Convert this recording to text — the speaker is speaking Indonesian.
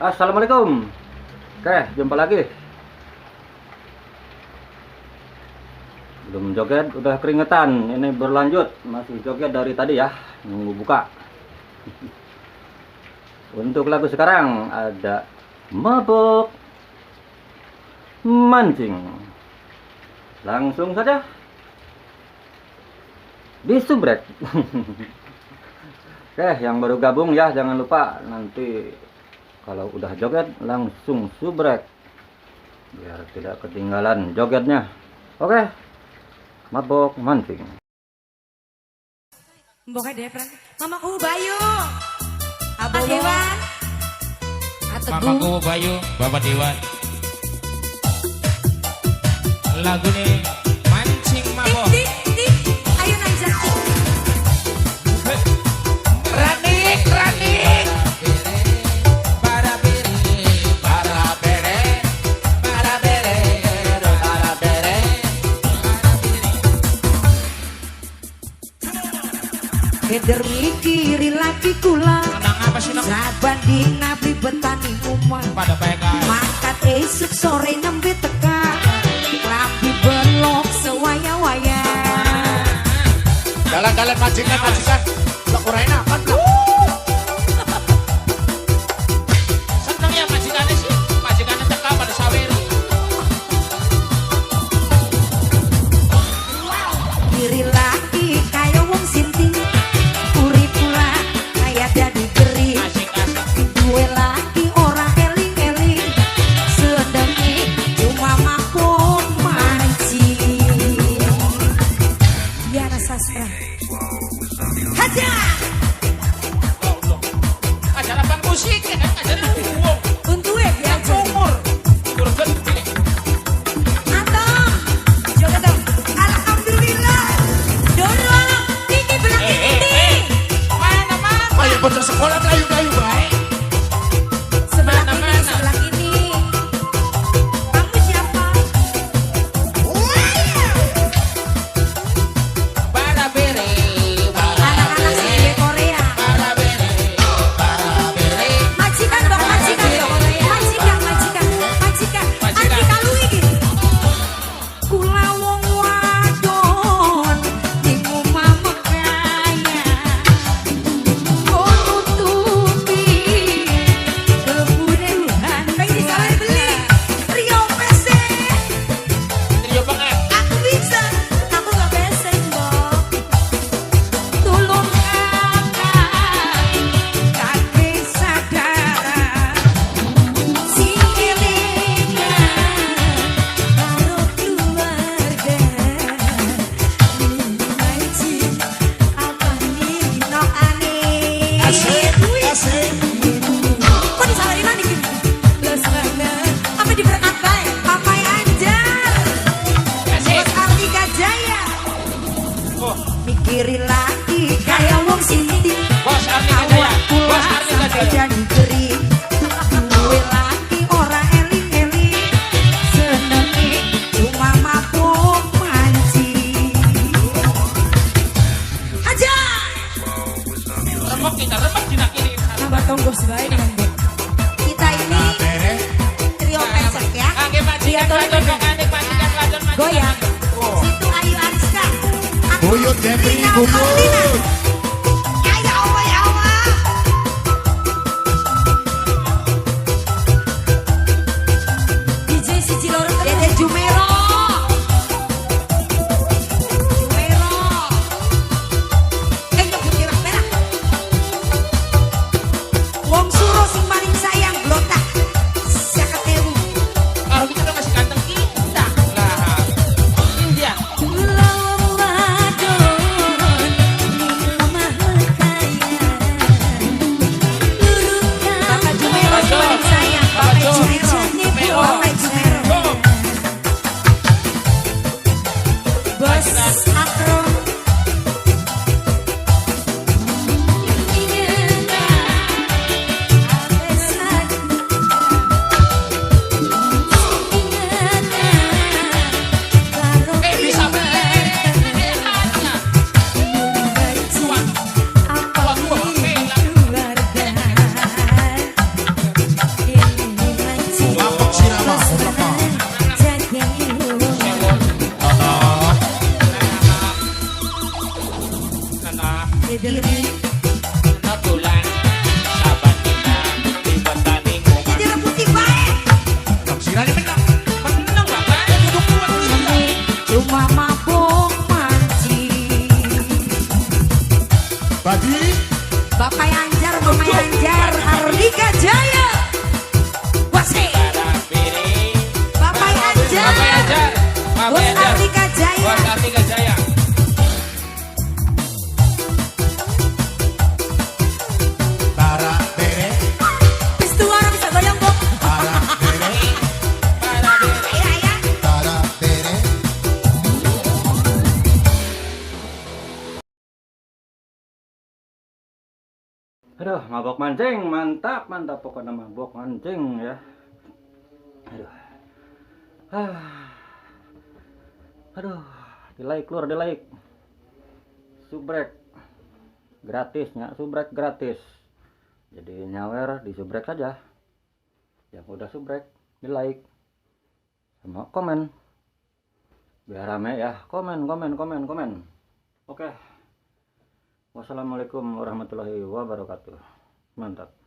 Assalamualaikum. Oke, jumpa lagi. Belum joget, udah keringetan. Ini berlanjut, masih joget dari tadi ya, nunggu buka. Untuk lagu sekarang ada Mabok Mancing. Langsung saja disubrek. Oke, yang baru gabung ya, jangan lupa nanti kalau udah joget langsung subrek biar tidak ketinggalan jogetnya. Oke, Mabok Mancing. Mboknya Depran, Mamaku Bayu, Abah Dewan, Mamaku Bayu, Bapak Dewan. Lagu nih mancing mabok. Ayo Najat. Ranik. Para bere. Keder mikiri laki kula. Nang apa sih nang? Saban di nabri betani umah. Pada pegang. Mangkat esuk sore nembe teka. Lambi belok sewaya-waya. Jalan-jalan majikan. Lok urena kan. Seneng ya majikannya sih. Majikannya teka pada saweri. Kiri laki kaya wong sinting. Uri pula kaya dadi geri. Asik. Duwe laki ora eling-eling. Sedengi cuma mabok mancing. Diana Sastra. Haja. Acara pan musik ya kan. Acara uang. Untuk ya Umur. Umur gede. Atong. Coba dong. Alhamdulillah. Dorong. Tinggi belakang ini. Mana. Ayo bocah sekolah melayu-layu baik. Sebelah Mana, ini, mana? sebelah ini. Kamu siapa? Para bere. Anak-anak sini Korea. Para bere. Majikan dong, majikan dong. Majikan. Anti kalu iki. Kula wong wadon ning omah mekaya. Kono tuti kebunehan. Pengen disawer beli. Rio PC. Trio banget. Aku bisa. Aku gak PC, Mbok. Tolong kakek sadara. Si elingan karo keluarga. Mancing apa nino aneh. Asik. Kok disalahin lagi gini? Lo sana apa diberkat baik? Papai Anjar. Asik. Bos Artika Jaya. Oh, Mikiri lagi kayak wong sinting. Bos Artika Jaya. Bos Artika Jaya. Jadi beri. Duwe lagi ora eling-eling. Senengi cuma mabuk mancing. Aja. remuk kita kiri. Nambah tonggo sebaik dengan Dek. Kita ini trio pesek ya. Oke, majikan ladon adik majikan ladon. Goyang. Situ Ayu Ariska. Aku Buyut Jepri Rina Bubut. Martina. Ya Allah, ya Allah. DJ Siji Loro Dede Jumero. Nyebut merah merah. Wong Suro sing paling sayang blotak. Sakatewu. Kalau kita udah masih ganteng kita. Lah. India. Kula wong wadon ning diri. Kebetulan sahabat kita di pertandingan. Jadi rebuti baik. Sirani menang. Menang bapak. Duduk kuat. Kami cuma mabuk mancing. Bagi Bapak Anjar, Mama Anjar, Ardika Jaya. Wasih. Para piring. Bapak Anjar. Bapak Anjar. Bapak Bos Anjar. Ardika Jaya. Bos Ardika Jaya. para bere, Pistuara bisa goyang, Bok. para bere, Para piring. Iya, iya. para bere. Aduh, mabok mancing, mantap, mantap pokoknya mabok mancing ya. Aduh. Aduh, di like keluar di like. Subrek gratisnya, subrek gratis. Jadi nyawer di subrek saja. Yang udah subrek di like sama komen. Biar rame ya, komen. Oke. Wassalamualaikum warahmatullahi wabarakatuh. Mantap.